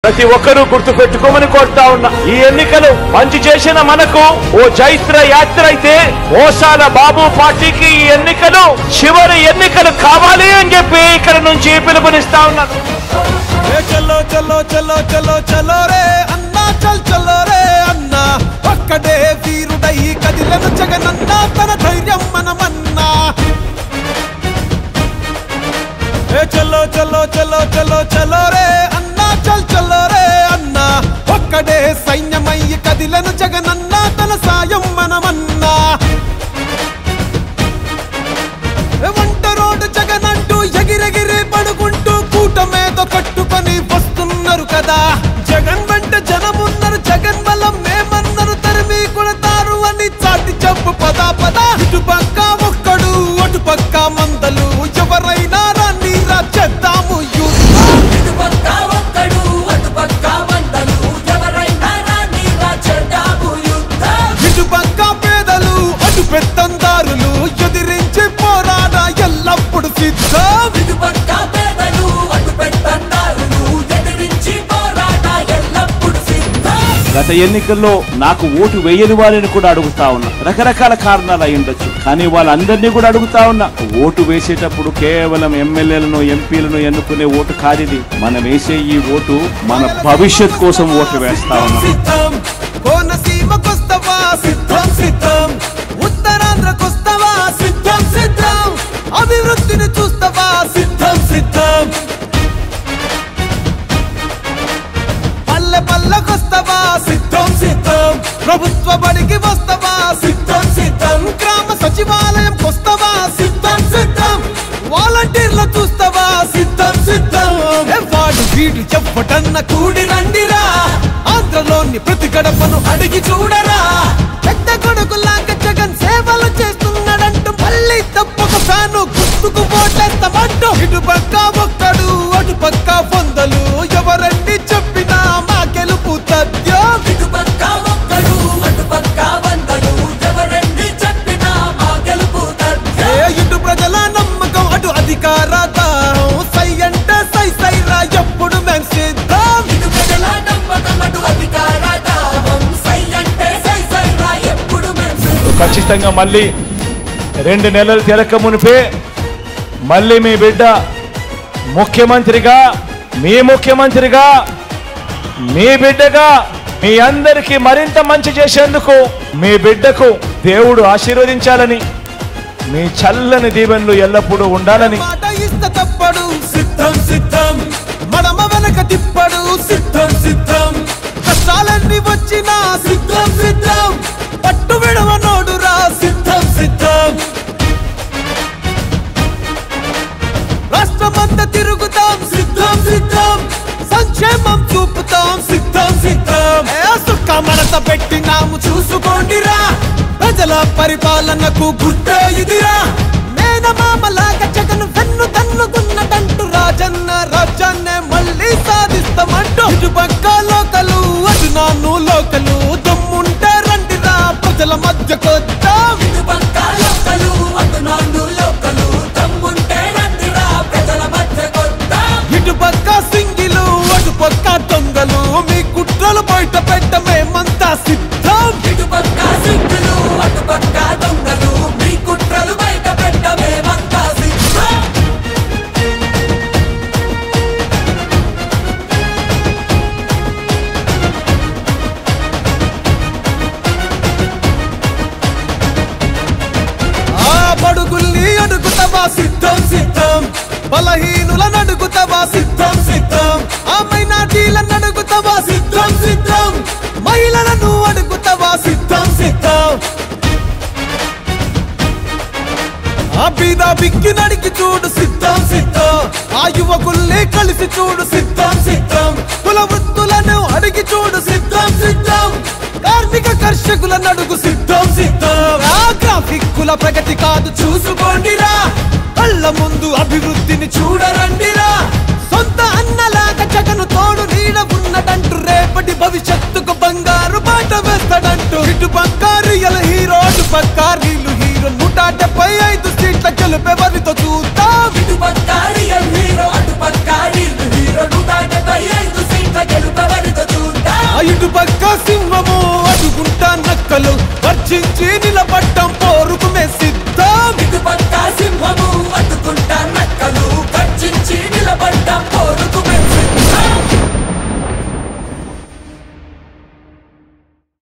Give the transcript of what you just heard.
ప్రతి ఒక్కరూ గుర్తు పెట్టుకోమని కోరుతా ఉన్నా. ఈ ఎన్నికలు మంచి చేసిన మనకు ఓ చైత్ర యాత్ర అయితే, మోసాల బాబు పార్టీకి ఈ ఎన్నికలు చివరి ఎన్నికలు కావాలి అని చెప్పి ఇక్కడ నుంచి పిలుపునిస్తా ఉన్నాను. చలో చలో చలో చలో చలో రే అన్నా, చల్ చలో రే అన్నా, ఒక్కడే వీరుడై కదిలను జగనన్నా, తన ధైర్యం మనమన్నా. చలో చలో చలో చలో చలో రే అన్నా, చల్ చలో రే అన్నా, ఒక్కడే సైన్యమై కదిలను జగనన్నా, తన సాయం మనమన్నా. వంట రోడ్డు జగనంటూ ఎగిరెగిరి పడుకుంటూ కూటమేదో కట్టుకొని వస్తున్నారు కదా. జగన్ వెంట జనమున్నారు, జగన్ బలం మేమన్నారు, తరిమి కొడతారు అని చాటి చెప్పు పదా పదా. ఇటు పక్క ఒక్కడు అటు పక్క మందలు, ఎవరైనా రాని చేద్దాము యుద్ధం. ఇటు పక్క ఒక్కడు అటు పక్క మందలు, ఎవరైనా రాని చేద్దాము యుద్ధం. ఇటు పక్క పేదలు అటు పెత్తందారులు, ఎదిరించి పోరాడ ఎల్లప్పుడు సిద్ధం. ఇటు పక్క పేదలు అటు పెత్తందారులు, ఎదిరించి పోరాట ఎల్లప్పుడు సిద్ధం. గత ఎన్నికల్లో నాకు ఓటు వేయని వారిని కూడా అడుగుతా ఉన్నా. రకరకాల కారణాలు అయి ఉండొచ్చు, కానీ వాళ్ళందరినీ కూడా అడుగుతా ఉన్నా. ఓటు వేసేటప్పుడు కేవలం ఎమ్మెల్యేలను ఎంపీలను ఎన్నుకునే ఓటు కాదిది. మనం వేసే ఈ ఓటు మన భవిష్యత్ కోసం ఓటు వేస్తా ఉన్నాం. సిద్ధం కోనసీమకొస్తవా సిద్ధం సిద్ధం, ఉత్తరాంధ్రకొస్తవా సిద్ధం సిద్ధం, అభివృద్ధిని చూస్తవా సిద్ధం సిద్ధం, పల్లె పల్లెకొస్తవా సిద్ధం సిద్ధం, ప్రభుత్వ బడికి వస్తవా సిద్ధం సిద్ధం, గ్రామ సచివాలయం కొస్తవా సిద్ధం సిద్ధం, వాలంటీర్ల చూస్తవా సిద్ధం సిద్ధం. వాడు వీడు చెప్పటన్న కూడి రండిరా, ఆంధ్రలోని ప్రతి గడపను అడిగి చూడరా. పెద్ద కొడుకులాగా జగన్ సేవలు చేస్తున్నాడంటూ మళ్ళీ తప్పక ఫ్యాను గుర్తుకు ఓటేస్తామంటూ. ఇటు పక్క ఒక్కడు అటు పక్క వందలు, ఎవరండి చెప్పినా మా గెలుపు తథ్యం. ఇటు పక్క ఒక్కడు అటు పక్క వందలు, ఎవరండి చెప్పినా మా గెలుపు తథ్యం. ఇటు ప్రజల నమ్మకం అటు అధికార దాహం, సై అంటే సై సైరా ఎప్పుడు మేం సిద్ధం. ఇటు ప్రజల నమ్మకం అటు అధికార దాహం, సై అంటే సై సైరా ఎప్పుడు మేము సిద్ధం. ఖచ్చితంగా మళ్ళీ 2 నెలలు తిరక మునిపే మళ్ళీ మీ బిడ్డ ముఖ్యమంత్రిగా, మీ ముఖ్యమంత్రిగా, మీ బిడ్డగా మీ అందరికీ మరింత మంచి చేసేందుకు మీ బిడ్డకు దేవుడు ఆశీర్వదించాలని, మీ చల్లని దీవెనలు ఎల్లప్పుడూ ఉండాలని. మాట ఇస్త తప్పడు సిద్ధం సిద్ధం, మడమ వెనక తిప్పడు సిద్ధం సిద్ధం, కష్టాలన్నీ వచ్చినా సిద్ధం సిద్ధం, పట్టు విడవనోడురా సిద్ధం సిద్ధం. రాష్ట్రమంతా తిరుగుతాం సిద్ధం సిద్ధం, సంక్షేమం చూపుతాం సిద్ధం సిద్ధం. సుఖ మనత పెట్టినాము చూసుకోండిరా, ప్రజల పరిపాలనకు గుర్తే ఇదిరా. మేనమామలాగా జగన్ వెన్ను తన్నుకున్నదంటూ రాజన్న రాజ్యాన్నే మళ్ళీ సాధిస్తామంటూ. ఇటు పక్క లోకలు అటు నాన్ను లోకలు, దమ్ముంటే రండిరా ప్రజల మధ్యకొద్దాం. ఇటు పక్క లోకలు అటు నాన్ను లోకలు, దమ్ముంటే రండిరా ప్రజల మధ్యకొద్దాం. ఇటు పక్క సింగిలు అటు పక్క దొంగలు, మీ కుట్రలు బయట పెట్ట మేమంతా సిద్ధం. ఇటు పక్క సింగులు అటు పక్క దొంగలు, మీ కుట్రలు బయట పెట్ట మేమంతా సిద్ధం. ఆ బడుగుల్ని అడుగుతావా సిద్ధం సిద్ధం, బలహీనులను అడుగుతావా సిద్ధం సిద్ధం, ఆ మైనార్టీలను అడుగుతావా సిద్ధం సిద్ధం, మహిళలను అడుగుతావా సిద్ధం సిద్ధం, ఆ బీద బిక్కి నడికి చూడు సిద్ధం సిద్ధం, ఆ యువకుల్ని కలిసి చూడు సిద్ధం సిద్ధం, కుల వృత్తులను అడిగి చూడు సిద్ధం సిద్ధం, కార్మిక కర్షకులను అడుగు సిద్ధం సిద్ధం. ఆ గ్రాఫిక్ కుల ప్రగతి కాదు చూసుకోండిరా, కళ్ళ ముందు అభివృద్ధిని చూడరండిరా. సొంత అన్నలాగా జగను తోడు నీడ ఉన్నదంటూ, రేపటి భవిష్యత్తుకు బంగారు బాట వేస్తాడంటూ. ఇటు పక్క రియల్ హీరో అటు పక్క రీలు హీరో, 175 సీట్ల గెలుపెవరితో చూద్దాం. ఇటు పక్క రియల్ హీరో అటు పక్క రీల్ హీరో, 175 సీట్ల గెలుపు ఇటుపక్క సింహము అటుగుంటా నక్కలు వర్షించి